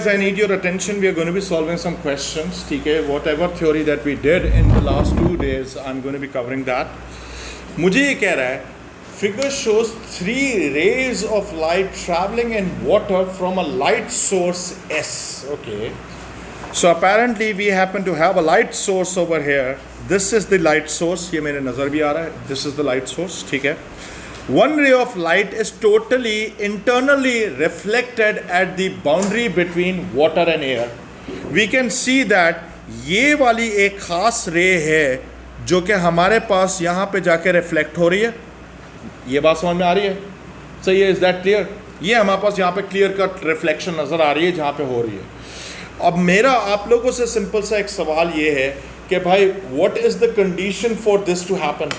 I need your attention. We are going to be solving some questions. ठीक है, whatever theory that we did in the last 2 days, I'm going to be covering that. मुझे ये कह रहा है, figure shows 3 rays of light traveling in water from a light source S. Okay. So apparently we happen to have a light source over here. This is the light source. ये मेरे नज़र भी आ रहा है. This is the light source. ठीक है. One ray of light is totally internally reflected at the boundary between water and air. We can see that ये वाली एक ख़ास रे है जो कि हमारे पास यहाँ पे जाके रिफ्लेक्ट हो रही है. ये बात समझ में आ रही है? सही है? Is that clear? ये हमारे पास यहाँ पे क्लियर कट रिफ्लेक्शन नज़र आ रही है जहाँ पे हो रही है. अब मेरा आप लोगों से सिंपल सा एक सवाल ये है कि भाई what is the condition for this to happen?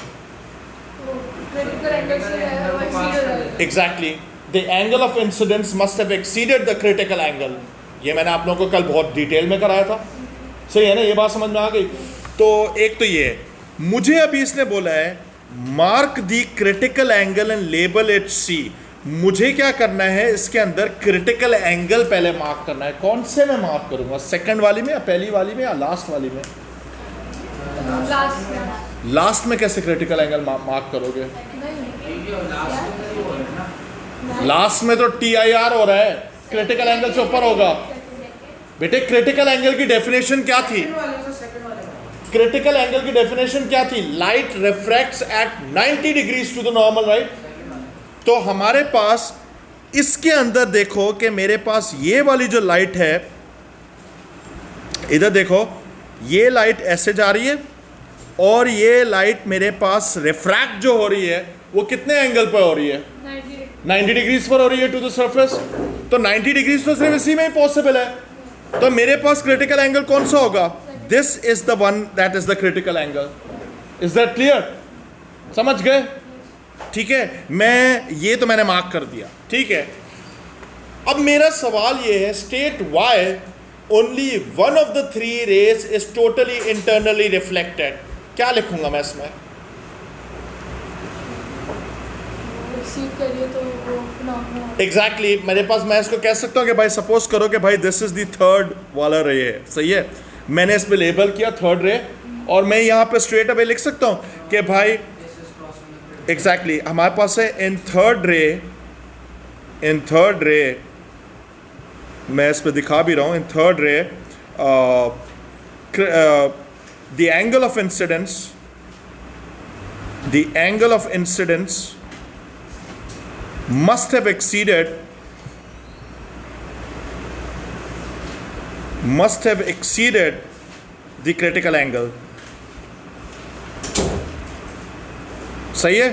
Exactly. The angle of incidence must have exceeded the critical angle. ये मैंने आप लोगों को कल बहुत डिटेल में कराया था. सही है ना? ये बात समझ में आ गई. तो एक तो ये है. मुझे अभी इसने बोला है mark the critical angle and label it C. मुझे क्या करना है इसके अंदर क्रिटिकल एंगल पहले मार्क करना है. कौन से में मार्क करूंगा? सेकंड वाली में या पहली वाली में या लास्ट वाली में? लास्ट में कैसे क्रिटिकल एंगल मार्क करोगे? लास्ट में तो TIR हो रहा है, क्रिटिकल एंगल से ऊपर होगा. बेटे क्रिटिकल एंगल की डेफिनेशन क्या थी? क्रिटिकल एंगल की डेफिनेशन क्या थी? Light refracts at 90 degrees to the normal, right? तो हमारे पास इसके अंदर देखो कि मेरे पास ये वाली जो लाइट है, इधर देखो, ये लाइट ऐसे जा रही है और ये लाइट मेरे पास रिफ्रैक्ट जो हो रही है वो कितने एंगल पर हो रही है? 90 डिग्रीज पर हो रही है टू द सरफेस. तो 90 डिग्रीज तो सिर्फ इसी में ही पॉसिबल है. तो मेरे पास क्रिटिकल एंगल कौन सा होगा? This is the one that is the critical angle. Is that clear? समझ गए? ठीक है, मैं ये तो मैंने मार्क कर दिया. ठीक है, अब मेरा सवाल ये है, state why only one of the 3 rays is totally internally reflected. क्या लिखूंगा मैं इसमें? एग्जैक्टली मेरे पास, मैं इसको कह सकता हूँ कि भाई सपोज करो कि भाई दिस इज द थर्ड वाला रे है. सही है, मैंने इस पे लेबल किया थर्ड रे और मैं यहाँ पे स्ट्रेट अवे लिख सकता हूँ कि भाई एग्जैक्टली हमारे पास है इन थर्ड रे मैं इस पे दिखा भी रहा हूँ. इन थर्ड रे the angle of incidence must have exceeded the critical angle. सही है?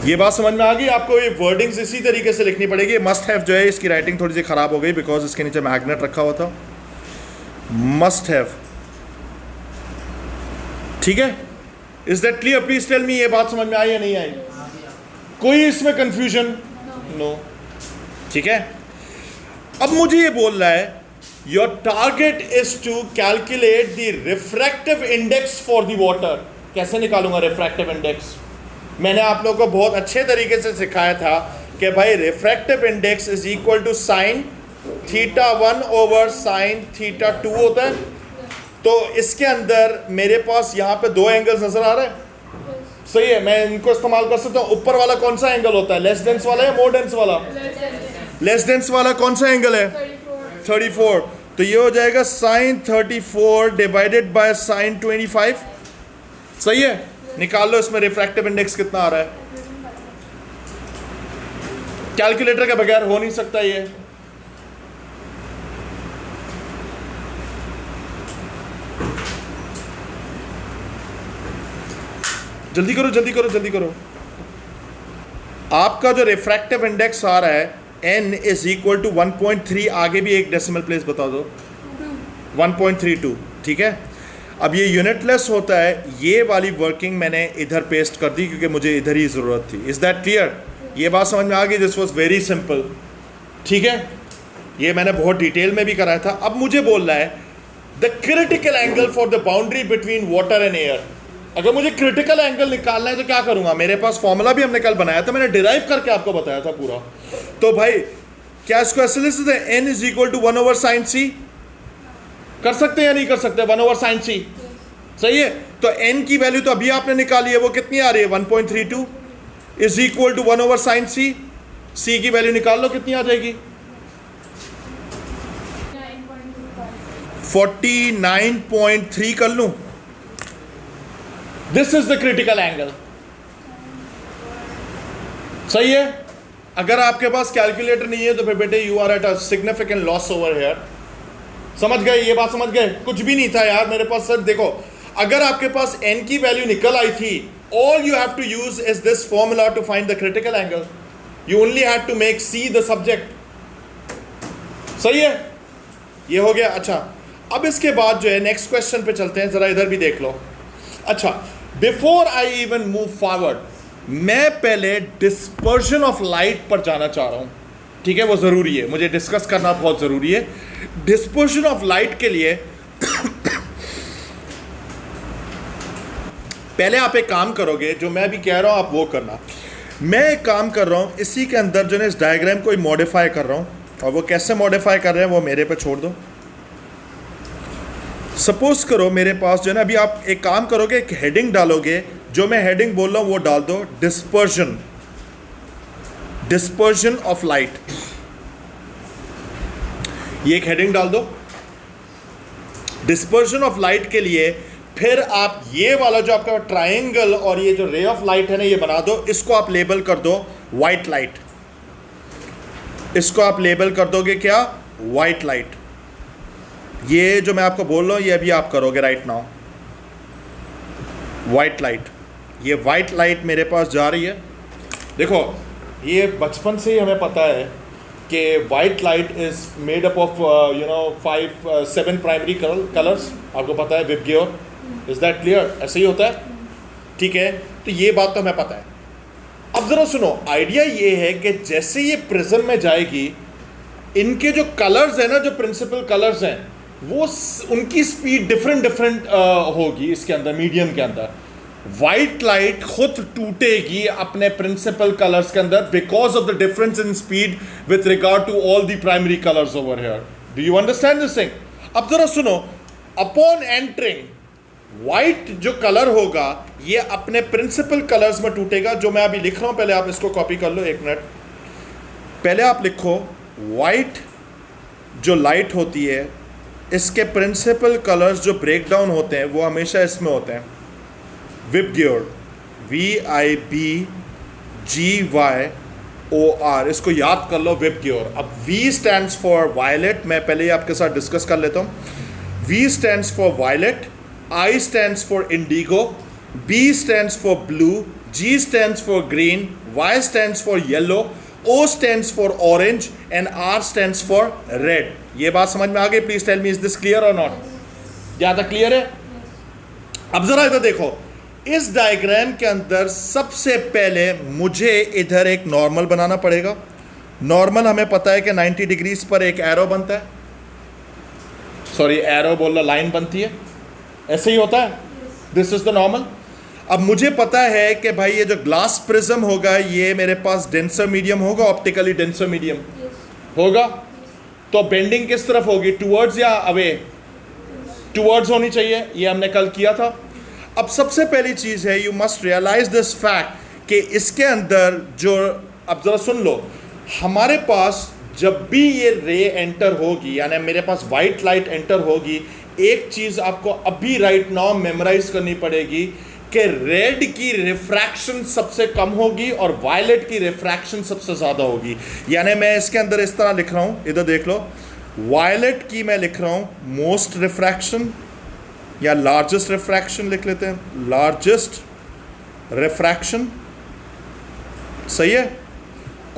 ये बात समझ में आ गई आपको? ये वर्डिंग्स इसी तरीके से लिखनी पड़ेगी. मस्ट हैव जो है इसकी राइटिंग थोड़ी सी खराब हो गई बिकॉज इसके नीचे मैग्नेट रखा हुआ था. Must have. ठीक है, is that clear? Please tell me, ये बात समझ में आई या नहीं आई? कोई इसमें कंफ्यूजन? नो. ठीक है, अब मुझे ये बोल रहा है your target is to calculate the refractive index for the water. कैसे निकालूंगा रिफ्रैक्टिव इंडेक्स? मैंने आप लोगों को बहुत अच्छे तरीके से सिखाया था कि भाई refractive index is equal to sine θ1 over sine θ2 होता है. तो इसके अंदर मेरे पास यहाँ पे 2 एंगल्स नजर आ रहे हैं. सही है, मैं इनको इस्तेमाल कर सकता हूँ. ऊपर वाला कौन सा एंगल होता है? लेस डेंस वाला या मोर डेंस वाला? लेस डेंस वाला कौन सा एंगल है? 34. तो ये हो जाएगा साइन 34 डिवाइडेड बाय साइन 25. सही है, निकाल लो इसमें रिफ्रैक्टिव इंडेक्स कितना आ रहा है. कैलकुलेटर के बगैर हो नहीं सकता ये. जल्दी करो जल्दी करो जल्दी करो. आपका जो रिफ्रैक्टिव इंडेक्स आ रहा है n इज इक्वल टू 1.3. आगे भी एक डेसिमल प्लेस बता दो. 1.32. ठीक है, अब ये यूनिटलेस होता है. ये वाली वर्किंग मैंने इधर पेस्ट कर दी क्योंकि मुझे इधर ही ज़रूरत थी. Is that clear? ये बात समझ में आ गई? This was very simple. ठीक है, ये मैंने बहुत डिटेल में भी कराया था. अब मुझे बोल रहा है the critical angle for the boundary between water and air. अगर मुझे क्रिटिकल एंगल निकालना है तो क्या करूंगा? मेरे पास फॉर्मूला भी हमने कल बनाया था, मैंने डिराइव करके आपको बताया था पूरा. तो भाई क्या इसको ऐसे लिख सकते हैं, n is equal to 1/sin c? कर सकते हैं या नहीं कर सकते? 1/sin c सही है। तो n की वैल्यू तो अभी आपने निकाली है, वो कितनी आ रही है 1.32 is equal to 1/sin c। c की वैल्यू निकाल लो, कितनी आ जाएगी 49.3 कर लूं। This is the critical angle, सही है। अगर आपके पास कैलकुलेटर नहीं है तो फिर बेटे you are at a significant loss over here. समझ गए, ये बात समझ गए? कुछ भी नहीं था यार मेरे पास सर। देखो अगर आपके पास n की वैल्यू निकल आई थी, all you have to use is this formula to find the critical angle. You only had to make c the subject. सही है, ये हो गया। अच्छा अब इसके बाद जो है नेक्स्ट क्वेश्चन पे चलते हैं, जरा इधर भी देख लो। अच्छा before I even move forward, मैं पहले डिस्पर्शन ऑफ लाइट पर जाना चाह रहा हूं, ठीक है? वो जरूरी है, मुझे डिस्कस करना बहुत जरूरी है। डिस्पर्शन ऑफ लाइट के लिए पहले आप एक काम करोगे, जो मैं भी कह रहा हूं आप वो करना। मैं एक काम कर रहा हूं, इसी के अंदर जो है इस डायग्राम को मॉडिफाई कर रहा हूं, और वो कैसे मॉडिफाई कर रहे हैं वो मेरे पे छोड़ दो। सपोज करो मेरे पास जो है ना, अभी आप एक काम करोगे, एक हेडिंग डालोगे, जो मैं हेडिंग बोल रहा हूं वो डाल दो, डिस्पर्जन ऑफ लाइट। ये एक हेडिंग डाल दो डिस्पर्जन ऑफ लाइट के लिए। फिर आप ये वाला जो आपका ट्रायंगल और ये जो रे ऑफ लाइट है ना, ये बना दो, इसको आप लेबल कर दो वाइट लाइट। इसको आप लेबल कर दोगे क्या, वाइट लाइट। ये जो मैं आपको बोल रहा हूं ये अभी आप करोगे राइट नाउ, वाइट लाइट। ये वाइट लाइट मेरे पास जा रही है। देखो ये बचपन से ही हमें पता है कि white light is made up of 7 primary colours. आपको पता है विबग्योर, इज दैट क्लियर? ऐसे ही होता है, ठीक है? तो ये बात तो हमें पता है। अब जरा सुनो, आइडिया ये है कि जैसे ये प्रिज्म में जाएगी, इनके जो कलर्स हैं ना, जो प्रिंसिपल कलर्स हैं, वो उनकी स्पीड डिफरेंट होगी इसके अंदर, मीडियम के अंदर। वाइट लाइट खुद टूटेगी अपने प्रिंसिपल कलर्स के अंदर because of the difference in speed with regard to all the primary colours over here. Do you understand this thing? अब जरा सुनो, अपॉन एंटरिंग, वाइट जो कलर होगा ये अपने प्रिंसिपल कलर्स में टूटेगा, जो मैं अभी लिख रहा हूं। पहले आप इसको कॉपी कर लो, एक मिनट। पहले आप लिखो, वाइट जो लाइट होती है, इसके प्रिंसिपल कलर्स जो ब्रेक डाउन होते हैं वो हमेशा इसमें होते हैं, विबग्योर, VIBGYOR। इसको याद कर लो, विबग्योर। अब V स्टैंड्स फॉर वायलेट, मैं पहले ही आपके साथ डिस्कस कर लेता हूँ। V stands for violet, I stands for indigo, B stands for blue, G stands for green, Y stands for yellow, O stands for orange and R stands for red. ये बात समझ में आ गई? Please tell me, is this clear और not? ज़्यादा clear है? अब जरा इधर देखो, इस डायग्राम के अंदर सबसे पहले मुझे इधर एक नॉर्मल बनाना पड़ेगा। नॉर्मल हमें पता है कि 90 डिग्रीज पर एक एरो बनता है, सॉरी एरो बोल रहा, लाइन बनती है, ऐसे ही होता है। This is the normal. अब मुझे पता है कि भाई ये जो ग्लास प्रिज्म होगा ये मेरे पास डेंसर मीडियम होगा, ऑप्टिकली डेंसर मीडियम होगा। तो बेंडिंग किस तरफ होगी, टूवर्ड्स या अवे? टूवर्ड्स होनी चाहिए, ये हमने कल किया था। अब सबसे पहली चीज़ है, you must realise this fact कि इसके अंदर जो, अब जरा सुन लो, हमारे पास जब भी ये रे एंटर होगी, यानी मेरे पास वाइट लाइट एंटर होगी, एक चीज़ आपको अभी राइट नाउ मेमोराइज करनी पड़ेगी कि रेड की रिफ्रैक्शन सबसे कम होगी और वायलेट की रिफ्रैक्शन सबसे ज़्यादा होगी। यानी मैं इसके अंदर इस तरह लिख रहा हूँ, इधर देख लो, वायलेट की मैं लिख रहा हूँ मोस्ट रिफ्रैक्शन या लार्जेस्ट रिफ्रैक्शन लिख लेते हैं, लार्जेस्ट रिफ्रैक्शन, सही है।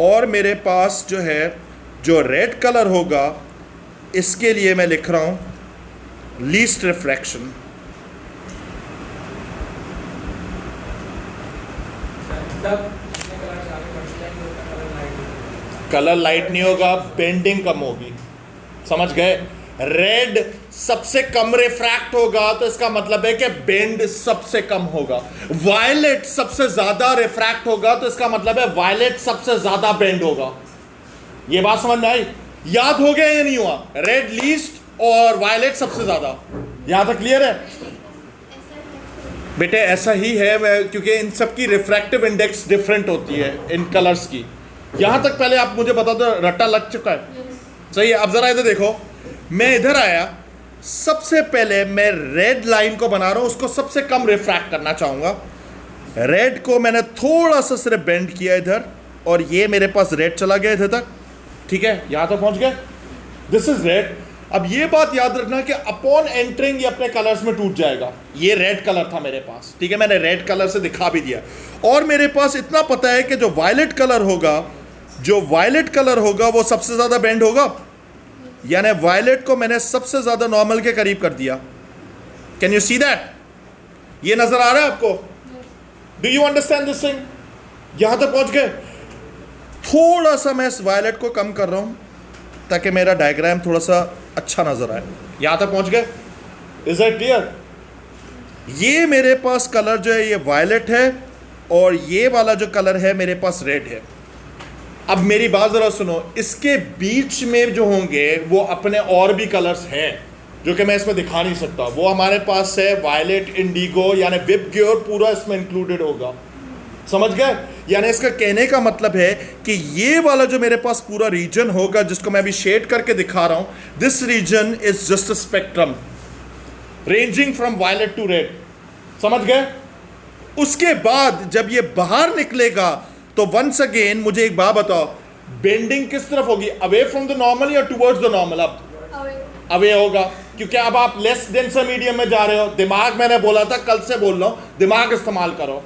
और मेरे पास जो है, जो रेड कलर होगा, इसके लिए मैं लिख रहा हूँ लीस्ट रिफ्रैक्शन। कलर लाइट नहीं होगा, बेंडिंग कम होगी, समझ गए? रेड सबसे कम रिफ्रैक्ट होगा तो इसका मतलब है कि बेंड सबसे कम होगा। वायलेट सबसे ज्यादा रिफ्रैक्ट होगा तो इसका मतलब है वायलेट सबसे ज्यादा बेंड होगा। ये बात समझ में आई? याद हो गया या नहीं हुआ? रेड लीस्ट और वायलेट सबसे ज्यादा। यहां तक क्लियर है बेटे? ऐसा ही है क्योंकि इन सब की रिफ्रैक्टिव इंडेक्स डिफरेंट होती है इन कलर्स की। यहां तक पहले आप मुझे बता दो, रट्टा लग चुका है? सही है। अब जरा इधर देखो, मैं इधर आया, सबसे पहले मैं रेड लाइन को बना रहा हूं, उसको सबसे कम रिफ्रैक्ट करना चाहूंगा। रेड को मैंने थोड़ा सा सिर्फ बेंड किया इधर, और ये मेरे पास रेड चला गया इधर तक, ठीक है, यहां तक पहुंच गया। This is red. अब ये बात याद रखना कि अपॉन एंटरिंग ये अपने कलर्स में टूट जाएगा। ये रेड कलर था मेरे पास, ठीक है, मैंने रेड कलर से दिखा भी दिया। और मेरे पास इतना पता है कि जो वायलेट कलर होगा वो सबसे ज्यादा बेंड होगा, यानी वायलेट को मैंने सबसे ज्यादा नॉर्मल के करीब कर दिया। Can you see that? ये नजर आ रहा है आपको? Do you understand this thing? यहां तक पहुंच गए? थोड़ा सा मैं इस वायलेट को कम कर रहा हूं ताकि मेरा डायग्राम थोड़ा सा अच्छा नजर आए। यहां तक पहुंच गए? Is that clear? ये मेरे पास कलर जो है ये वायलेट है, और ये वाला जो कलर है मेरे पास रेड है। अब मेरी बात जरा सुनो, इसके बीच में जो होंगे वो अपने और भी कलर्स हैं जो कि मैं इसमें दिखा नहीं सकता। वो हमारे पास है वायलेट, इंडिगो, यानी विबग्योर पूरा इसमें इंक्लूडेड होगा। समझ गए? यानी इसका कहने का मतलब है कि ये वाला जो मेरे पास पूरा रीजन होगा जिसको मैं अभी शेड करके दिखा रहा हूं, this region is just a spectrum ranging from violet to red. समझ गए? उसके बाद जब ये बाहर निकलेगा तो वंस अगेन मुझे एक बात बताओ, बेंडिंग किस तरफ होगी? अवे फ्रॉम द नॉर्मल या टुवर्ड्स द नॉर्मल? अब अवे होगा, क्योंकि अब आप लेस डेंसर मीडियम में जा रहे हो। दिमाग, मैंने बोला था, कल से बोल रहा हूं, दिमाग इस्तेमाल करो।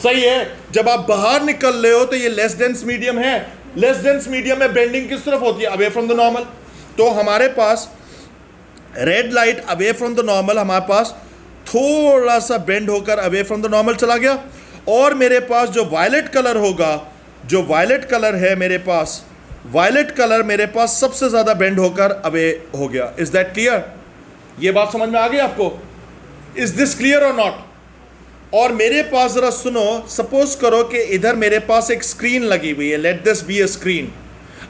सही है? जब आप बाहर निकल रहे हो तो ये लेस डेंस मीडियम है। लेस डेंस मीडियम में बेंडिंग किस तरफ होती है? Away from the normal. तो हमारे पास red light away from the normal, हमारे पास थोड़ा सा बेंड होकर अवे फ्रॉम द नॉर्मल चला गया। और मेरे पास जो वायलेट कलर होगा, जो वायलेट कलर है मेरे पास, वायलेट कलर मेरे पास सबसे ज्यादा बेंड होकर अवे हो गया। Is that clear? ये बात समझ में आ गई आपको? इज दिस क्लियर और नॉट? और मेरे पास जरा सुनो, सपोज करो कि इधर मेरे पास एक स्क्रीन लगी हुई है, let this be a screen.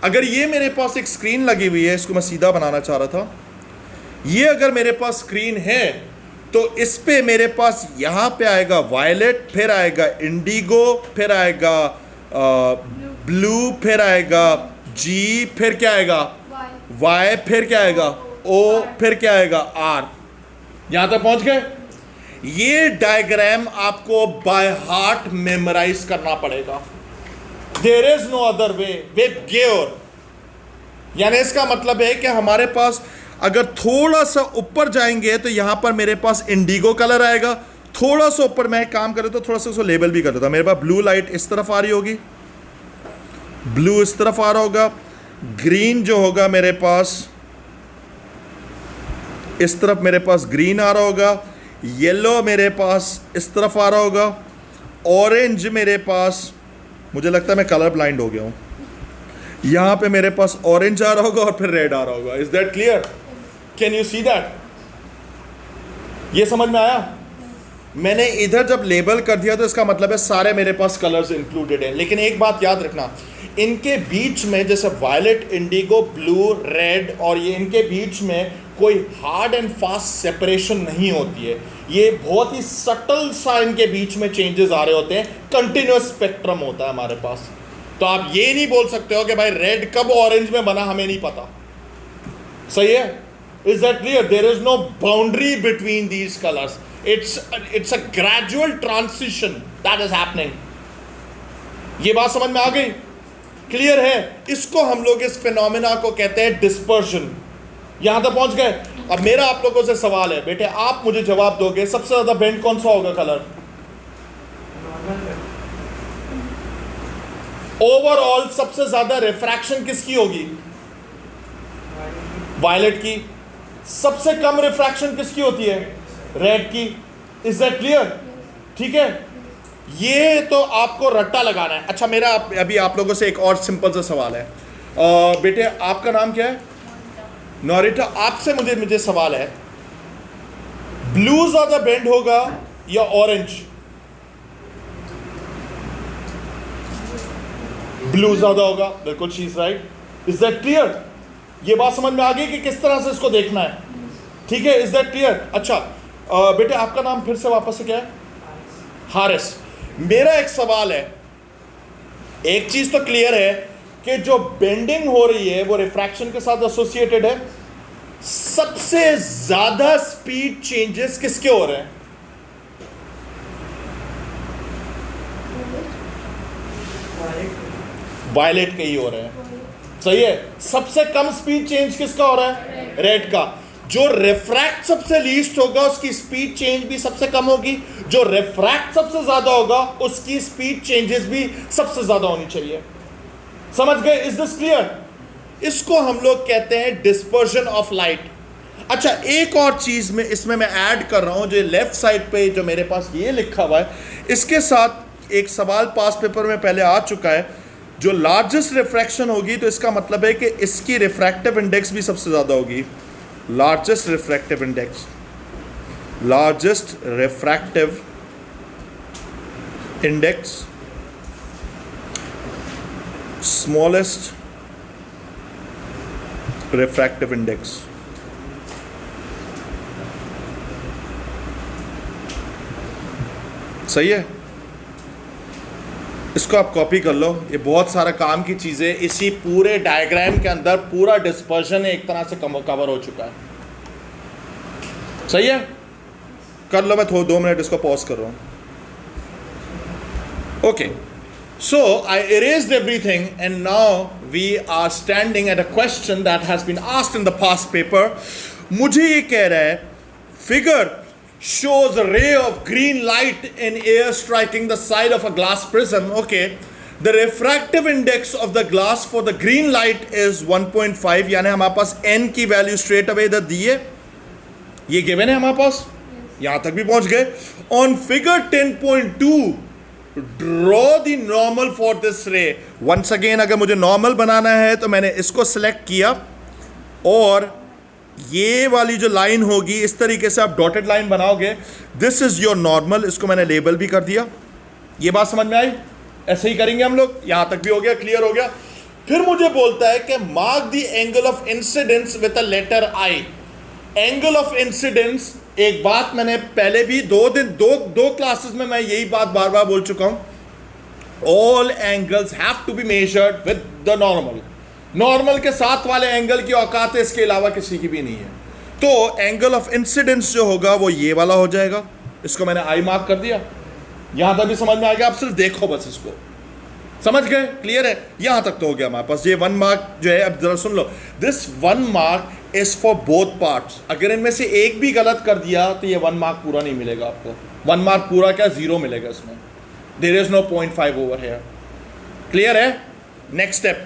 अगर ये मेरे पास एक स्क्रीन लगी हुई है, इसको मैं सीधा बनाना चाह रहा था, ये अगर मेरे पास स्क्रीन है तो इस पे मेरे पास यहां पे आएगा वायलेट, फिर आएगा इंडिगो, फिर आएगा ब्लू, फिर आएगा जी, फिर क्या आएगा वाई, फिर क्या आएगा ओ, फिर क्या आएगा आर। यहां तक पहुंच गए? ये डायग्राम आपको बाय हार्ट मेमोराइज करना पड़ेगा। There is no other way with gear. यानी इसका मतलब है कि हमारे पास अगर थोड़ा सा ऊपर जाएंगे तो यहां पर मेरे पास इंडिगो कलर आएगा। थोड़ा सा ऊपर मैं काम करूँ तो थोड़ा सा उसको लेबल भी कर देता। मेरे पास ब्लू लाइट इस तरफ आ रही होगी, ब्लू इस तरफ आ रहा होगा, ग्रीन जो होगा मेरे पास इस तरफ मेरे पास ग्रीन आ रहा होगा, येलो मेरे पास इस तरफ आ रहा होगा, ऑरेंज मेरे पास, मुझे लगता है मैं कलर ब्लाइंड हो गया हूं, यहां पे मेरे पास ऑरेंज आ रहा होगा और फिर रेड आ रहा होगा। Is that clear? Can you see that? ये समझ में आया? मैंने इधर जब लेबल कर दिया तो इसका मतलब है सारे मेरे पास कलर्स इंक्लूडेड हैं। लेकिन एक बात याद रखना, इनके बीच में जैसे वायलेट, इंडिगो, ब्लू, रेड, और ये इनके बीच में कोई हार्ड एंड फास्ट सेपरेशन नहीं होती है। ये बहुत ही सटल सा इनके बीच में चेंजेस आ रहे होते हैं। कंटिन्यूअस स्पेक्ट्रम होता है हमारे पास। तो आप ये नहीं बोल सकते हो कि भाई रेड कब ऑरेंज में बना, हमें नहीं पता। सही है? Is that clear? There is no boundary between these colours. It's a gradual transition that is happening. ये बात समझ में आ गई? क्लियर है? इसको हम लोग इस फिनोमेना को कहते हैं डिस्पर्शन। यहां तक पहुंच गए? अब मेरा आप लोगों से सवाल है, बेटे आप मुझे जवाब दोगे, सबसे ज्यादा बेंड कौन सा होगा कलर? ओवरऑल सबसे ज्यादा रिफ्रैक्शन किसकी होगी? वायलेट की। सबसे कम रिफ्रैक्शन किसकी होती है? रेड की। Is that clear? ठीक है, ये तो आपको रट्टा लगाना है। अच्छा, मेरा अभी आप लोगों से एक और सिंपल सा सवाल है। बेटे आपका नाम क्या है? नोरिटा। आपसे मुझे सवाल है, ब्लू ज्यादा बेंड होगा या ऑरेंज? ब्लू ज्यादा होगा, बिल्कुल she is right. Is that clear? ये बात समझ में आ गई कि किस तरह से इसको देखना है? ठीक है, इज दैट क्लियर? अच्छा बेटे आपका नाम फिर से वापस से क्या है? हारिस। मेरा एक सवाल है, एक चीज तो क्लियर है कि जो बेंडिंग हो रही है वो रिफ्रैक्शन के साथ एसोसिएटेड है। सबसे ज्यादा स्पीड चेंजेस किसके हो रहे हैं? वायलेट के ही हो रहे हैं, सही है। सबसे कम स्पीड चेंज किसका हो रहा है? रेड का। जो रिफ्रैक्ट सबसे लीस्ट होगा उसकी स्पीड चेंज भी सबसे कम होगी, जो रिफ्रैक्ट सबसे ज्यादा होगा उसकी स्पीड चेंजेस भी सबसे ज्यादा होनी चाहिए। समझ गए? Is this clear? इसको हम लोग कहते हैं डिस्पर्जन ऑफ लाइट। अच्छा एक और चीज में इसमें मैं ऐड कर रहा हूं, जो लेफ्ट साइड पे जो मेरे पास ये लिखा हुआ है, इसके साथ एक सवाल पास पेपर में पहले आ चुका है। जो लार्जेस्ट रिफ्रैक्शन होगी तो इसका मतलब है कि इसकी रिफ्रैक्टिव इंडेक्स भी सबसे ज्यादा होगी। Largest refractive index, largest refractive index, smallest refractive index. सही है, इसको आप कॉपी कर लो। ये बहुत सारा काम की चीज़ें, इसी पूरे डायग्राम के अंदर पूरा डिस्पर्जन एक तरह से कवर हो चुका है। सही है, कर लो। मैं थोड़ा 2 मिनट इसको पॉज कर रहा हूँ। Okay, so I erased everything and now we are standing at a question that has been asked in the past paper. मुझे ये कह रहा है figure shows a ray of green light in air striking the side of a glass prism. Okay, the refractive index of the glass for the green light is 1.5. यानी हमारे पास n की value straight away इधर दी है, ये given है हमारे पास, यहां तक भी पहुंच गए। On figure 10.2 draw the normal for this ray. Once again अगर मुझे नॉर्मल बनाना है तो मैंने इसको सिलेक्ट किया और ये वाली जो लाइन होगी इस तरीके से आप डॉटेड लाइन बनाओगे। दिस इज योर नॉर्मल, इसको मैंने लेबल भी कर दिया। ये बात समझ में आई? ऐसे ही करेंगे हम लोग। यहां तक भी हो गया, क्लियर हो गया। फिर मुझे बोलता है कि mark the angle of incidence with a letter I. Angle of incidence, एक बात मैंने पहले भी दो क्लासेस में मैं यही बात बार बार बोल चुका हूं। All angles have to be measured with the normal. Normal के साथ वाले एंगल की औकात है, इसके अलावा किसी की भी नहीं है। तो एंगल ऑफ इंसिडेंस जो होगा वो ये वाला हो जाएगा। इसको मैंने आई मार्क कर दिया। यहां तक भी समझ में आ गया? आप सिर्फ देखो बस, इसको समझ गए? क्लियर है? यहां तक तो हो गया हमारे पास। ये 1 मार्क जो है, अब जरा सुन लो, this 1 mark is for both parts. अगर इनमें से एक भी गलत कर दिया तो ये 1 मार्क पूरा नहीं मिलेगा आपको। 1 मार्क पूरा क्या, 0 मिलेगा इसमें। There is no 0.5 over here. Clear है? Next step.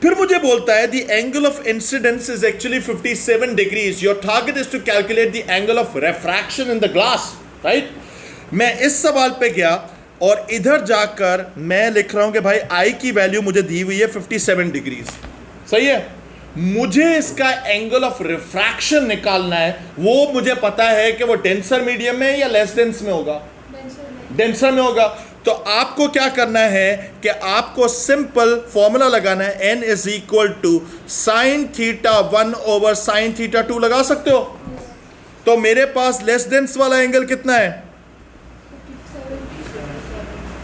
फिर मुझे बोलता है the angle of incidence is actually 57 degrees. Your target is to calculate the angle of refraction in the glass, right? मैं इस सवाल पे गया और इधर जाकर मैं लिख रहा हूं कि भाई आई की वैल्यू मुझे दी हुई है 57 डिग्रीज। सही है, मुझे इसका एंगल ऑफ रिफ्रैक्शन निकालना है। वो मुझे पता है कि वो डेंसर मीडियम में या लेस डेंस में होगा, डेंसर में होगा। तो आपको क्या करना है कि आपको सिंपल फॉर्मूला लगाना है, n is equal to sine theta 1 over sine theta 2 लगा सकते हो। तो मेरे पास लेस डेंस वाला एंगल कितना है?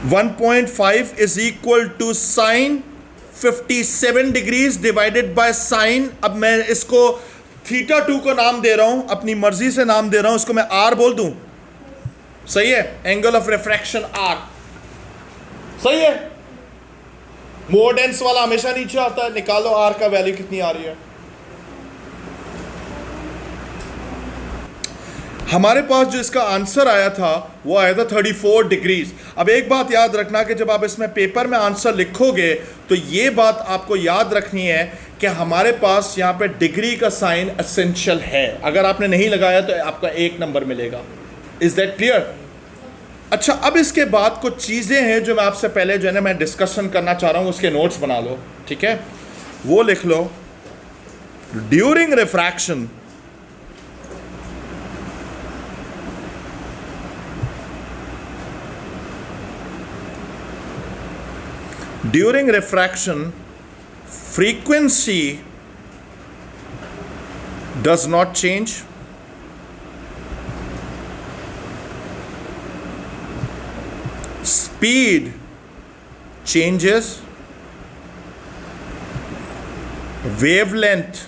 1.5 is equal to sine 57 degrees divided by sine. अब मैं इसको थीटा 2 को नाम दे रहा हूं, अपनी मर्जी से नाम दे रहा हूं, इसको मैं r बोल दूं। सही है, एंगल ऑफ रिफ्रैक्शन r। सही है, मोर डेंस वाला हमेशा नीचे आता है। निकालो r का वैल्यू कितनी आ रही है। हमारे पास जो इसका आंसर आया था वो आया था 34 डिग्रीज। अब एक बात याद रखना कि जब आप इसमें पेपर में आंसर लिखोगे तो ये बात आपको याद रखनी है कि हमारे पास यहाँ पे डिग्री का साइन एसेंशियल है। अगर आपने नहीं लगाया तो आपका 1 नंबर मिलेगा। Is that clear? अच्छा, अब इसके बाद कुछ चीज़ें हैं जो मैं आपसे पहले जो है ना मैं डिस्कशन करना चाह रहा हूँ, उसके नोट्स बना लो, ठीक है? वो लिख लो। During refraction during refraction frequency does not change, speed changes, wavelength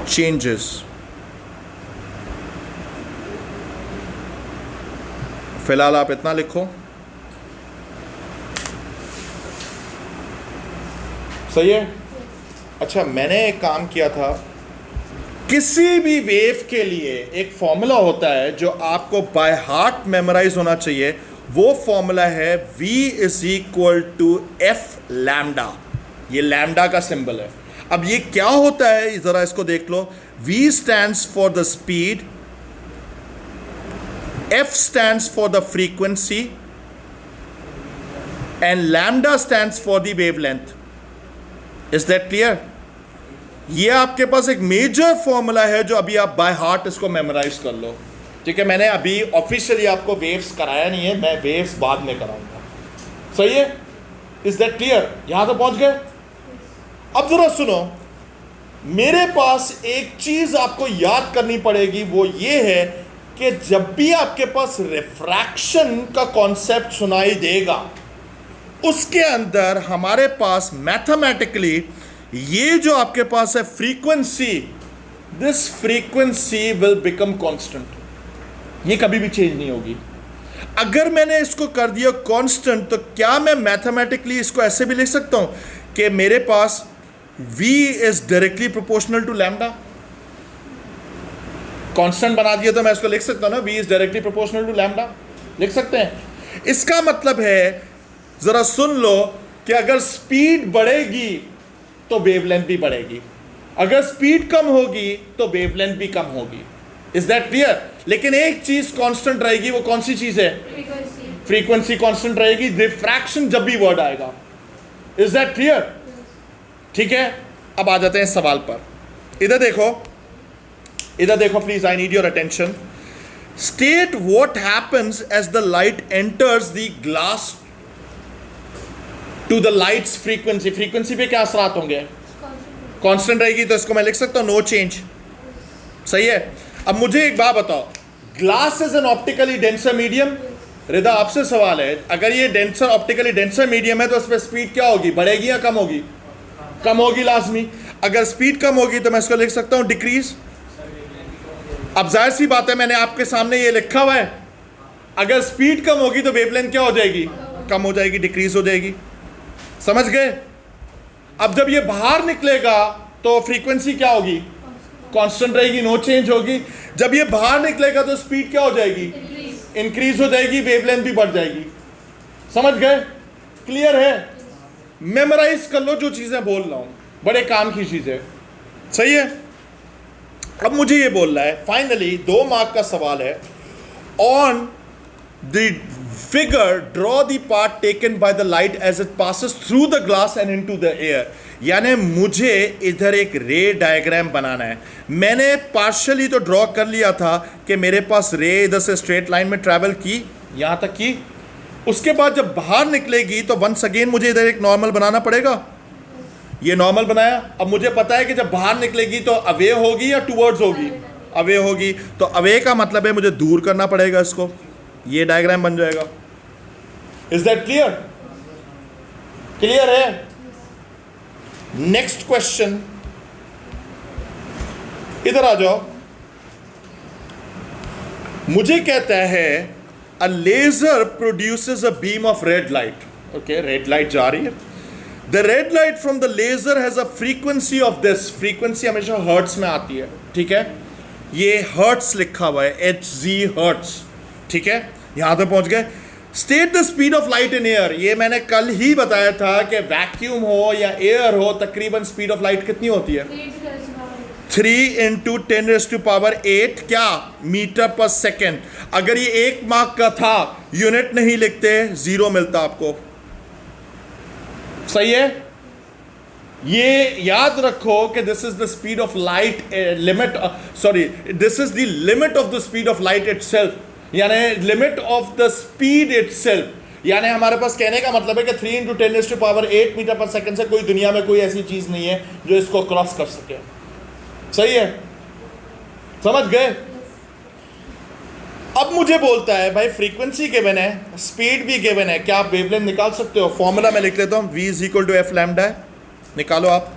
changes. फिलहाल आप इतना लिखो, सही है। अच्छा, मैंने एक काम किया था, किसी भी वेव के लिए एक फॉर्मूला होता है जो आपको बाय हार्ट मेमोराइज होना चाहिए। वो फॉर्मूला है V is equal to F lambda. ये लैम्डा का सिंबल है। अब ये क्या होता है, जरा इसको देख लो। V stands for the speed, F stands for the frequency and lambda stands for the wavelength. Is that clear? ये आपके पास एक मेजर फॉर्मूला है जो अभी आप बाय हार्ट इसको मेमोराइज कर लो, ठीक है। मैंने अभी ऑफिशियली आपको वेव्स कराया नहीं है, मैं वेव्स बाद में कराऊंगा, सही है। Is that clear? यहां तो पहुंच गए। अब जरा सुनो, मेरे पास एक चीज आपको याद करनी पड़ेगी, वो ये है कि जब भी आपके पास रिफ्रैक्शन का कॉन्सेप्ट सुनाई देगा, उसके अंदर हमारे पास मैथमेटिकली ये जो आपके पास है frequency, this frequency will become constant. ये कभी भी चेंज नहीं होगी। अगर मैंने इसको कर दिया कांस्टेंट, तो क्या मैं मैथमेटिकली इसको ऐसे भी लिख सकता हूं कि मेरे पास V is directly proportional to lambda? Constant बना दिया तो मैं इसको लिख सकता हूं ना, V is directly proportional to lambda, लिख सकते हैं। इसका मतलब है, जरा सुन लो, कि अगर स्पीड बढ़ेगी तो वेवलेंथ भी बढ़ेगी, अगर स्पीड कम होगी तो वेवलेंथ भी कम होगी। Is that clear? लेकिन एक चीज कांस्टेंट रहेगी, वो कौन सी चीज है? फ्रीक्वेंसी कांस्टेंट रहेगी, रिफ्रैक्शन जब भी वर्ड आएगा। Is that clear? ठीक है, अब आ जाते हैं सवाल पर। इधर देखो, इधर देखो please, I need your attention. State what happens as the light enters the glass to the light's frequency. Frequency पे क्या असरात होंगे? कांस्टेंट रहेगी, तो इसको मैं लिख सकता हूं नो चेंज, सही है। अब मुझे एक बात बताओ, glass is an optically denser medium. Rida, आपसे सवाल है, अगर ये डेंसर, ऑप्टिकली डेंसर मीडियम है, तो उस पर स्पीड क्या होगी? बढ़ेगी या कम होगी? कम होगी लाजमी। अगर स्पीड कम होगी तो मैं इसको लिख सकता हूं डिक्रीज। अब जाहिर सी बात है, मैंने आपके सामने ये लिखा हुआ है, अगर स्पीड कम होगी तो वेवलेंथ क्या हो जाएगी? कम हो जाएगी, डिक्रीज हो जाएगी। समझ गए? अब जब ये बाहर निकलेगा तो फ्रीक्वेंसी क्या होगी? कांस्टेंट रहेगी, नो चेंज होगी। जब ये बाहर निकलेगा तो स्पीड क्या हो जाएगी? इंक्रीज हो जाएगी, वेवलेंथ भी बढ़ जाएगी। समझ गए? क्लियर है? मेमोराइज कर लो जो चीजें बोल रहा हूं, बड़े काम की चीजें, सही है। अब मुझे ये बोलना है, फाइनली 2 मार्क का सवाल है। On the figure draw the part taken by the light as it passes through the glass and into the air. यानी मुझे इधर एक रे डायग्राम बनाना है। मैंने पार्शियली तो ड्रॉ कर लिया था कि मेरे पास रे इधर से स्ट्रेट लाइन में ट्रैवल की, यहां तक की। उसके बाद जब बाहर निकलेगी तो वंस अगेन मुझे इधर एक नॉर्मल बनाना पड़ेगा। ये नॉर्मल बनाया। अब मुझे पता है कि जब बाहर निकलेगी तो अवे होगी या टूवर्ड्स होगी? अवे होगी। तो अवे का मतलब है मुझे दूर करना पड़ेगा इसको, ये डायग्राम बन जाएगा। Is that clear? क्लियर है? नेक्स्ट क्वेश्चन, इधर आ जाओ। मुझे कहता है a laser produces a beam of red light. Okay, red light जा रही है। The red light from the laser has a frequency of this. Frequency हमेशा हर्ट्स में आती है, ठीक है। ये हर्ट्स लिखा हुआ है, HZ हर्ट्स, ठीक है। यहां तक पहुंच गए। State the speed of light in air. ये मैंने कल ही बताया था कि वैक्यूम हो या एयर हो, तकरीबन स्पीड ऑफ लाइट कितनी होती है? 3 × 10⁸ क्या? मीटर पर सेकेंड। अगर ये 1 मार्क का था, यूनिट नहीं लिखते, 0 मिलता आपको, सही है। ये याद रखो कि this is the speed of light limit, sorry, this is the limit of the speed of light itself. यानी limit of the speed itself, यानी हमारे पास कहने का मतलब है कि 3 × 10⁸ मीटर पर सेकंड से कोई दुनिया में कोई ऐसी चीज नहीं है जो इसको क्रॉस कर सके। सही है, समझ गए? अब मुझे बोलता है भाई फ्रीक्वेंसी गिवन है, स्पीड भी गिवन है, क्या आप वेवलेंथ निकाल सकते हो? फॉर्मूला मैं लिख लेता हूं, v = f लैम्डा है, निकालो आप।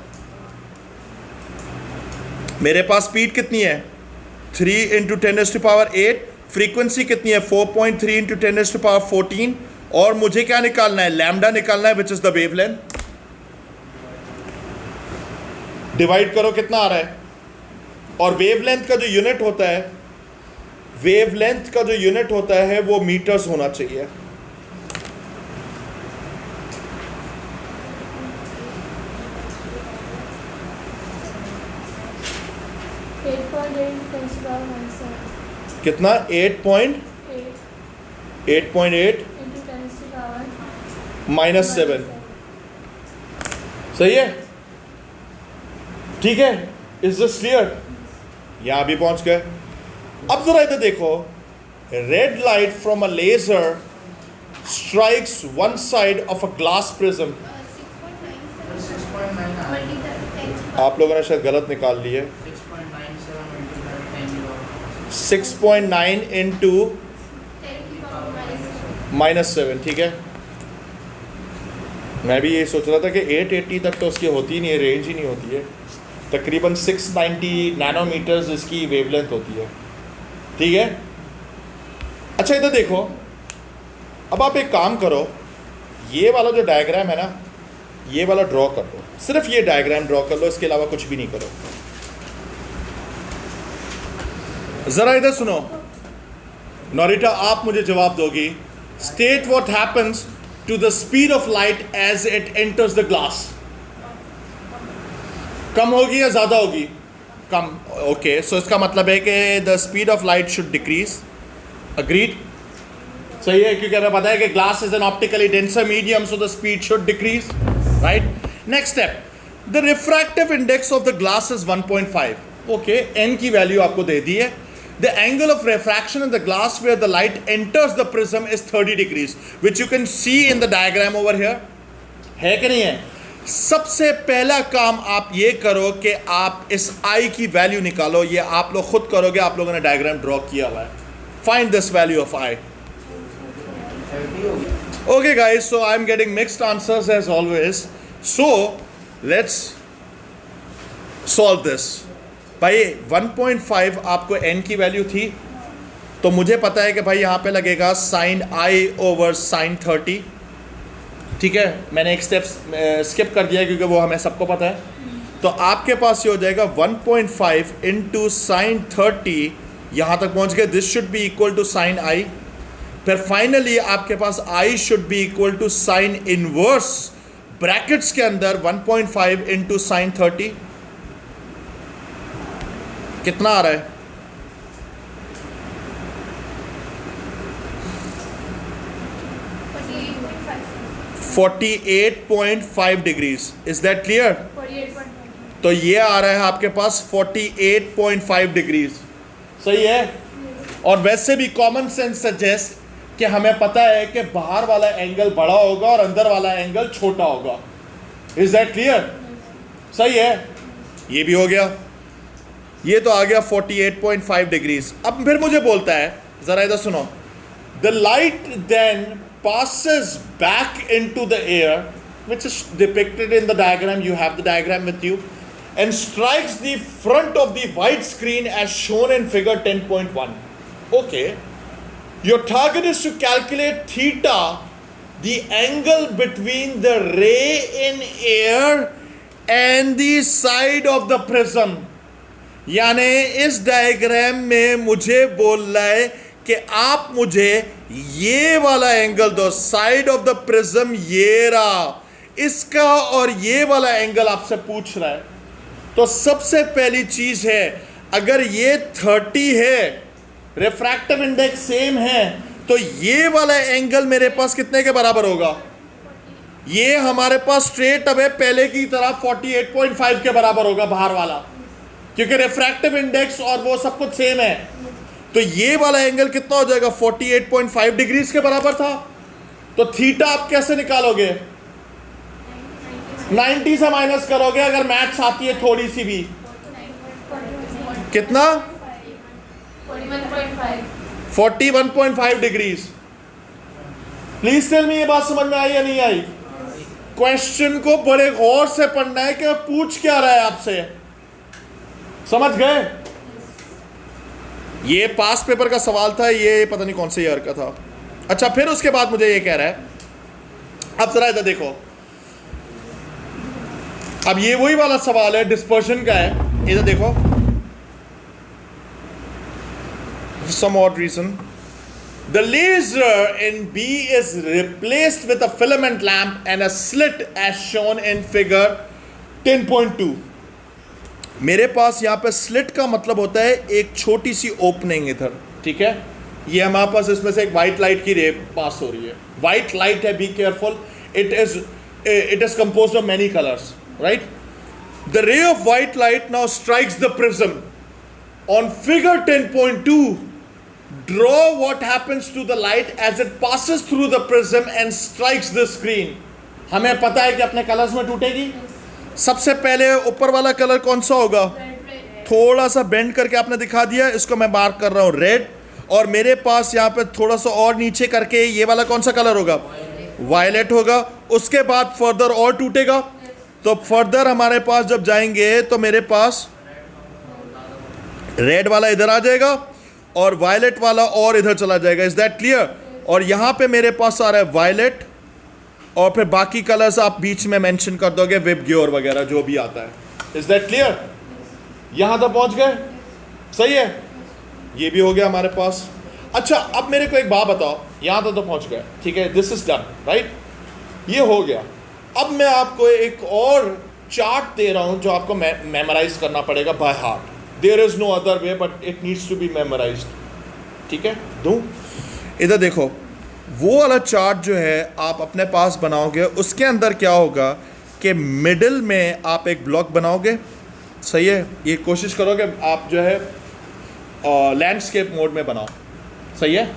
मेरे पास स्पीड कितनी है? 3 × 10⁸, फ्रीक्वेंसी कितनी है? 4.3 × 10⁻14, और मुझे क्या निकालना है? लैम्डा निकालना है, which is the wavelength. Divide करो कितना आ रहा है, और वेवलेंथ का जो यूनिट होता है, वेवलेंथ का जो यूनिट होता है वो मीटर्स होना चाहिए। कितना? 8.8 -7। सही है, ठीक है? Is this clear? यहां भी पहुंच गए। अब जरा इधर देखो, red light from a laser strikes one side of a glass prism. आप लोगों ने शायद गलत निकाल ली है। 6.9 × -7, ठीक है। मैं भी ये सोच रहा था कि 880 तक तो उसकी होती ही नहीं है, रेंज ही नहीं होती है। तकरीबन 690 नैनोमीटर्स इसकी वेवलेंथ होती है, ठीक है। अच्छा इधर देखो, अब आप एक काम करो, ये वाला जो डायग्राम है ना, ये वाला ड्रॉ कर दो, सिर्फ ये डायग्राम ड्रॉ कर लो, इसके अलावा कुछ भी नहीं करो। जरा इधर सुनो नोरिटा, आप मुझे जवाब दोगी। State what happens to the speed of light as it enters the glass. कम होगी या ज्यादा होगी? कम। ओके, सो इसका मतलब है कि the speed of light should decrease. Agreed? सही है, क्योंकि हमें पता है कि glass is an optically denser medium, so the speed should decrease, right? Next step, the refractive index of the glass is 1.5। Okay, n की वैल्यू आपको दे दी है। The angle of refraction in the glass where the light enters the prism is 30 degrees, which you can see in the diagram over here. है कि नहीं है? सबसे पहला काम आप ये करो कि आप इस I की वैल्यू निकालो। ये आप लोग खुद करोगे, आप लोगों ने डायग्राम ड्रॉ किया हुआ है। Find this value of I. Okay guys, so I'm getting mixed answers as always. So let's solve this. भाई 1.5 आपको n की वैल्यू थी, तो मुझे पता है कि भाई यहाँ पे लगेगा sin I/sin 30, ठीक है। मैंने एक स्टेप स्किप कर दिया क्योंकि वो हमें सबको पता है। तो आपके पास ये हो जाएगा 1.5 × sin 30, यहाँ तक पहुँच गए। This should be equal to sin I। फिर फाइनली आपके पास I should be equal to sin inverse brackets के अंदर 1.5 × sin 30। कितना आ रहा है? 48.5 डिग्रीज। Is that clear? तो ये आ रहा है आपके पास 48.5 डिग्रीज। सही है। और वैसे भी कॉमन सेंस सजेस्ट कि हमें पता है कि बाहर वाला एंगल बड़ा होगा और अंदर वाला एंगल छोटा होगा। Is that clear? सही है, ये भी हो गया। ये तो आ गया 48.5 डिग्रीज। अब फिर मुझे बोलता है, जरा इधर सुनो, the light then passes back into the air, which is depicted in the diagram. You have the diagram with you, and strikes the front of the white screen as shown in figure 10.1. Okay, your target is to calculate theta, the angle between the ray in air and the side of the prism. यानी इस diagram में मुझे बोल रहा है कि आप मुझे ये वाला एंगल दो, साइड ऑफ द प्रिज्म ये रहा, इसका और ये वाला एंगल आपसे पूछ रहा है। तो सबसे पहली चीज है, अगर ये 30 है, रिफ्रैक्टिव इंडेक्स सेम है, तो ये वाला एंगल मेरे पास कितने के बराबर होगा? ये हमारे पास स्ट्रेट अवे पहले की तरह 48.5 के बराबर होगा बाहर वाला, क्योंकि रिफ्रैक्टिव इंडेक्स और वो सब कुछ सेम है। तो ये वाला एंगल कितना हो जाएगा, 48.5 डिग्रीज के बराबर था। तो थीटा आप कैसे निकालोगे, 90 से माइनस करोगे, अगर मैथ्स आती है थोड़ी सी भी। कितना, 41.5 डिग्रीज। प्लीज टेल मी, ये बात समझ में आई या नहीं आई? क्वेश्चन को बड़े गौर से पढ़ना है कि पूछ क्या रहा है आपसे, समझ गए? ये पास पेपर का सवाल था, ये पता नहीं कौन से ईयर का था। अच्छा, फिर उसके बाद मुझे ये कह रहा है, अब जरा इधर देखो, अब ये वही वाला सवाल है, डिस्पर्शन का है। इधर देखो, some odd reason the laser in B is replaced with a filament lamp and a slit as shown in figure 10.2। मेरे पास यहाँ पे स्लिट का मतलब होता है एक छोटी सी ओपनिंग इधर, ठीक है? ये हमारे पास इसमें से एक वाइट लाइट की रे पास हो रही है। वाइट लाइट है, be careful, it is composed of many colors, right? The ray of white light now strikes the prism. On figure 10.2, draw what happens to the light as it passes through the prism and strikes the screen. हमें पता है कि अपने colours में टूटेगी। सबसे पहले ऊपर वाला कलर कौन सा होगा, थोड़ा सा बेंड करके आपने दिखा दिया, इसको मैं मार्क कर रहा हूँ रेड। और मेरे पास यहाँ पे थोड़ा सा और नीचे करके ये वाला कौन सा कलर होगा, वायलेट होगा। उसके बाद फर्दर और टूटेगा, तो फर्दर हमारे पास जब जाएंगे तो मेरे पास रेड वाला इधर आ जाएगा और वायलेट वाला और इधर चला जाएगा। Is that clear? और यहाँ पे मेरे पास आ रहा है वायलेट, और फिर बाकी कलर्स आप बीच में मेंशन कर दोगे, विब ग्योर वगैरह जो भी आता है। Is that clear? यहां तक पहुंच गए? सही है, ये भी हो गया हमारे पास। अच्छा, अब मेरे को एक बात बताओ, यहां तक तो पहुंच गए, ठीक है, दिस इज डन, राइट? ये हो गया। अब मैं आपको एक और चार्ट दे रहा हूं जो आपको मेमोराइज करना पड़ेगा by heart. There is no other way but it needs to be memorised, ठीक है? दूं? इधर देखो, वो वाला चार्ट जो है आप अपने पास बनाओगे, उसके अंदर क्या होगा कि मिडिल में आप एक ब्लॉक बनाओगे, सही है? ये कोशिश करोगे आप जो है लैंडस्केप मोड में बनाओ, सही है?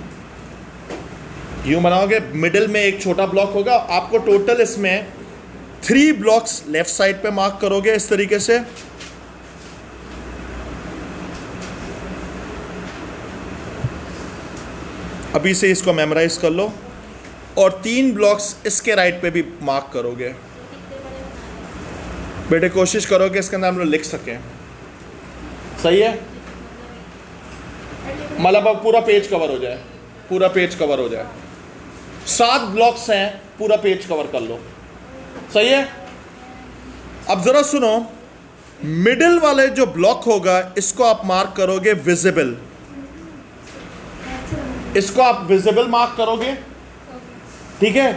यूँ बनाओगे, मिडिल में एक छोटा ब्लॉक होगा। आपको टोटल इसमें 3 ब्लॉक्स लेफ्ट साइड पे मार्क करोगे इस तरीके से। अभी से इसको मेमोराइज कर लो, और 3 ब्लॉक्स इसके राइट पे भी मार्क करोगे। बेटे कोशिश करो कि इसके अंदर हम लोग लिख सकें, सही है? मतलब अब पूरा पेज कवर हो जाए, पूरा पेज कवर हो जाए। 7 ब्लॉक्स हैं, पूरा पेज कवर कर लो, सही है? अब जरा सुनो, मिडिल वाले जो ब्लॉक होगा इसको आप मार्क करोगे विजिबल, इसको आप विजिबल मार्क करोगे, ठीक है?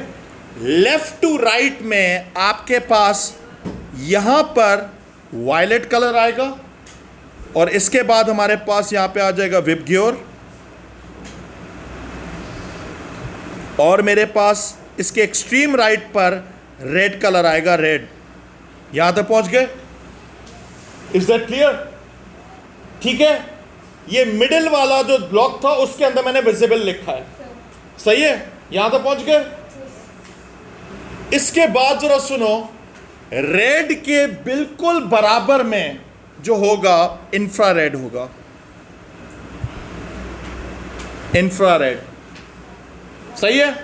लेफ्ट टू राइट में आपके पास यहां पर वायलेट कलर आएगा, और इसके बाद हमारे पास यहां पे आ जाएगा विब ग्योर, और मेरे पास इसके एक्सट्रीम राइट पर रेड कलर आएगा, रेड। यहां तक पहुंच गए? Is that clear? ठीक है, ये मिडिल वाला जो ब्लॉक था उसके अंदर मैंने विजिबल लिखा है, सही है? यहां तक पहुंच गए? इसके बाद जरा सुनो, रेड के बिल्कुल बराबर में जो होगा इंफ्रारेड होगा, इंफ्रारेड, सही है?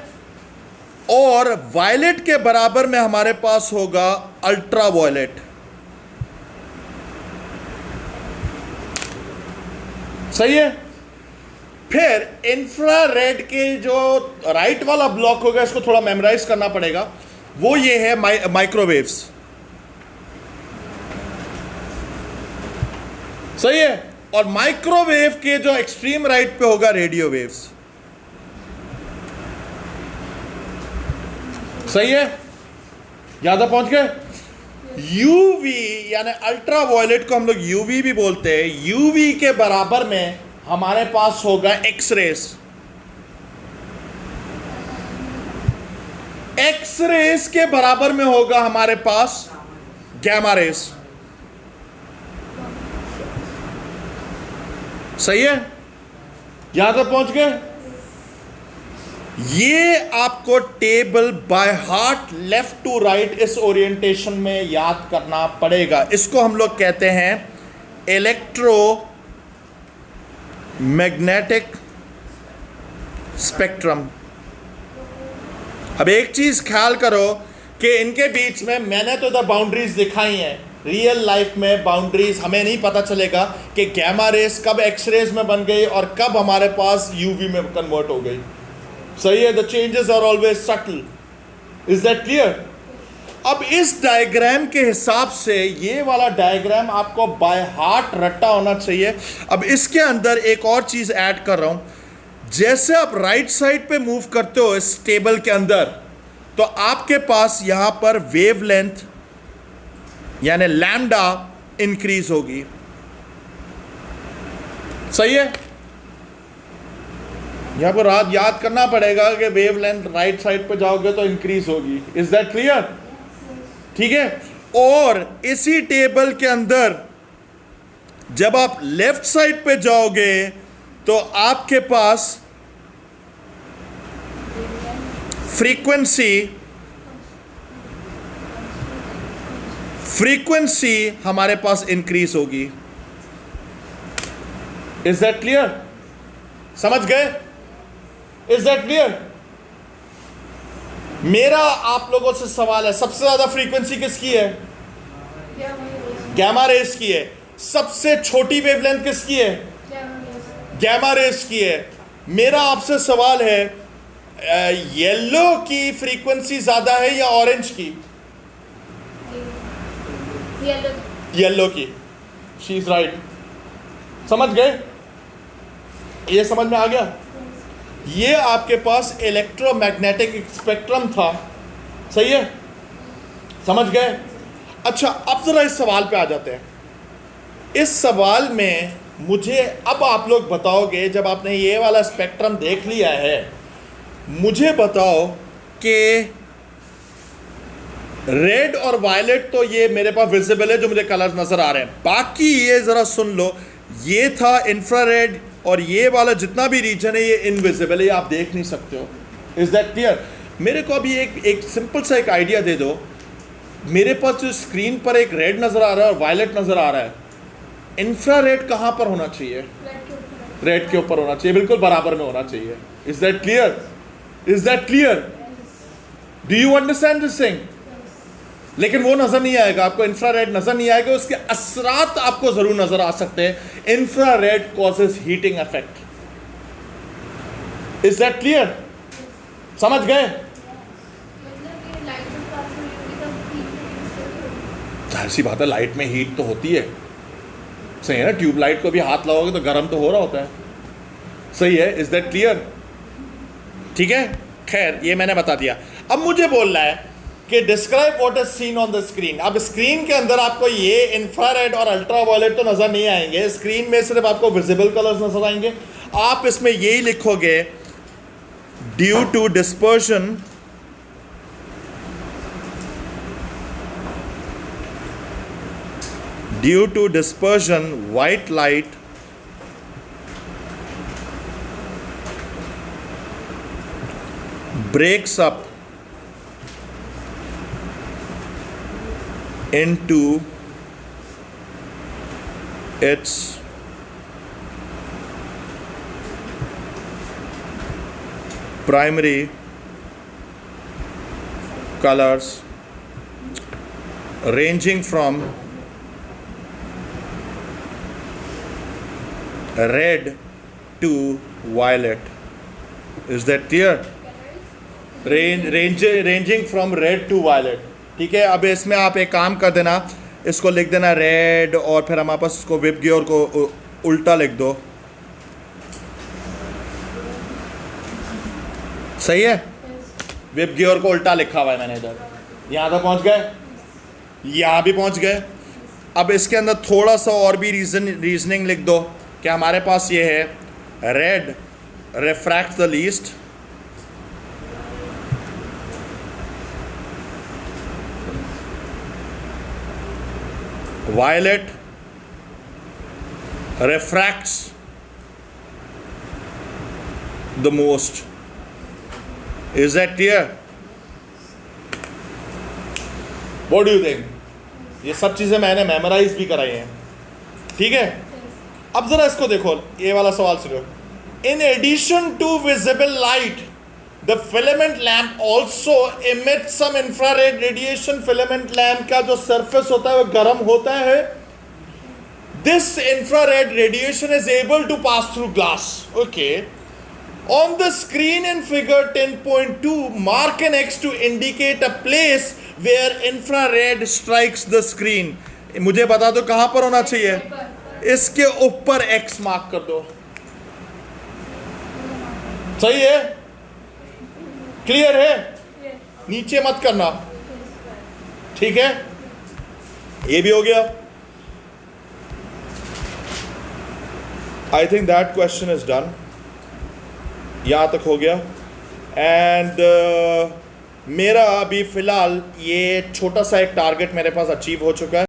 और वायलेट के बराबर में हमारे पास होगा अल्ट्रा वायलेट, सही है? फिर इंफ्रारेड के जो राइट वाला ब्लॉक होगा, इसको थोड़ा मेमोराइज करना पड़ेगा, वो ये है माइक्रोवेव्स, सही है? और माइक्रोवेव के जो एक्सट्रीम राइट पे होगा रेडियो वेव्स, सही है? यहां तक पहुंच गए? यूवी यानी अल्ट्रा वायलेट को हम लोग यूवी भी बोलते हैं, यूवी के बराबर में हमारे पास होगा एक्स रेस, एक्स रेस के बराबर में होगा हमारे पास गैमा रेस, सही है? यहां तक पहुंच गए? ये आपको table by heart left to right इस ओरिएंटेशन में याद करना पड़ेगा। इसको हम लोग कहते हैं इलेक्ट्रो मैग्नेटिक स्पेक्ट्रम। अब एक चीज ख्याल करो कि इनके बीच में मैंने तो द बाउंड्रीज दिखाई हैं। रियल लाइफ में बाउंड्रीज हमें नहीं पता चलेगा कि गैमा रेस कब एक्सरेज में बन गई और कब हमारे पास यूवी में कन्वर्ट हो गई। सही है, the changes are always subtle. Is that clear? अब इस डायग्राम के हिसाब से ये वाला डायग्राम आपको बाय हार्ट रट्टा होना चाहिए। अब इसके अंदर एक और चीज ऐड कर रहा हूं, जैसे आप राइट साइड पे मूव करते हो इस टेबल के अंदर, तो आपके पास यहां पर वेवलेंथ यानी लैम्डा इंक्रीज होगी। सही है? यहां पर याद करना पड़ेगा कि वेवलेंथ राइट साइड पे जाओगे तो इंक्रीज होगी। Is that clear? ठीक है। और इसी टेबल के अंदर जब आप लेफ्ट साइड पे जाओगे तो आपके पास फ्रीक्वेंसी हमारे पास इंक्रीज होगी। Is that clear? समझ गए? Is that clear? मेरा आप लोगों से सवाल है, सबसे ज्यादा फ्रीक्वेंसी किसकी है? गैमा रेस की है। सबसे छोटी वेवलेंथ किसकी है? गैमा रेस की है। मेरा आपसे सवाल है, येलो की फ्रीक्वेंसी ज्यादा है या ऑरेंज की? येलो की। She is right. समझ गए? ये समझ में आ गया? ये आपके पास इलेक्ट्रोमैग्नेटिक स्पेक्ट्रम था। सही है? समझ गए? अच्छा, अब जरा इस सवाल पे आ जाते हैं। इस सवाल में मुझे अब आप लोग बताओगे, जब आपने ये वाला स्पेक्ट्रम देख लिया है, मुझे बताओ कि रेड और वायलेट तो ये मेरे पास विजिबल है, जो मुझे कलर नजर आ रहे हैं। बाकी ये जरा सुन लो, ये था इंफ्रारेड और ये वाला जितना भी रीजन है ये इनविजिबल है, ये आप देख नहीं सकते हो। Is that clear? मेरे को अभी एक सिंपल सा एक आइडिया दे दो। मेरे पास जो स्क्रीन पर एक रेड नजर आ रहा है और वायलेट नजर आ रहा है, इंफ्रारेड कहां पर होना चाहिए? रेड के ऊपर होना चाहिए, बिल्कुल बराबर में होना चाहिए। Is that clear? Is that clear? Do you understand this thing? लेकिन वो नजर नहीं आएगा आपको, इंफ्रारेड नजर नहीं आएगा, उसके असरात आपको जरूर नजर आ सकते हैं। Infrared causes heating effect. Is that clear? समझ गए? जाहिर सी बात है, लाइट में हीट तो होती है। सही है ना? ट्यूबलाइट को भी हाथ लगाओगे तो गर्म तो हो रहा होता है। सही है? Is that clear? ठीक है, खैर ये मैंने बता दिया। अब मुझे बोलना है कि describe what is seen on the screen. अब स्क्रीन के अंदर आपको ये इंफ्रारेड और अल्ट्रावायलेट तो नजर नहीं आएंगे, स्क्रीन में सिर्फ आपको विजिबल कलर्स नजर आएंगे। आप इसमें यही लिखोगे, due to dispersion white light breaks up into its primary colors ranging from red to violet. Is that clear? Ranging from red to violet. ठीक है। अब इसमें आप एक काम कर देना, इसको लिख देना रेड और फिर हमारे पास इसको विप गियर को उल्टा लिख दो। सही है? विप गियर को उल्टा लिखा हुआ है मैंने इधर। यहाँ तक पहुँच गए? यहाँ भी पहुँच गए। अब इसके अंदर थोड़ा सा और भी रीजनिंग लिख दो कि हमारे पास ये है, red refract the least, violet refracts the most. Is that clear? What do you think? ये सब चीज़ें मैंने मेमोराइज भी कराई हैं, ठीक है? अब ज़रा इसको देखो, ये वाला सवाल सुनो. In addition to visible light, the filament lamp also emits some infrared radiation. Filament lamp का जो surface होता है वो गर्म होता है. This infrared radiation is able to pass through glass. Okay. On the screen in figure 10.2, mark an X to indicate a place where infrared strikes the screen. मुझे बता दो कहाँ पर होना चाहिए? इसके ऊपर X मार्क कर दो. सही है? क्लियर है? नीचे मत करना, ठीक है? ये भी हो गया. I think that question is done. यहाँ तक हो गया. एंड मेरा अभी फ़िलहाल ये छोटा सा एक टारगेट मेरे पास अचीव हो चुका है.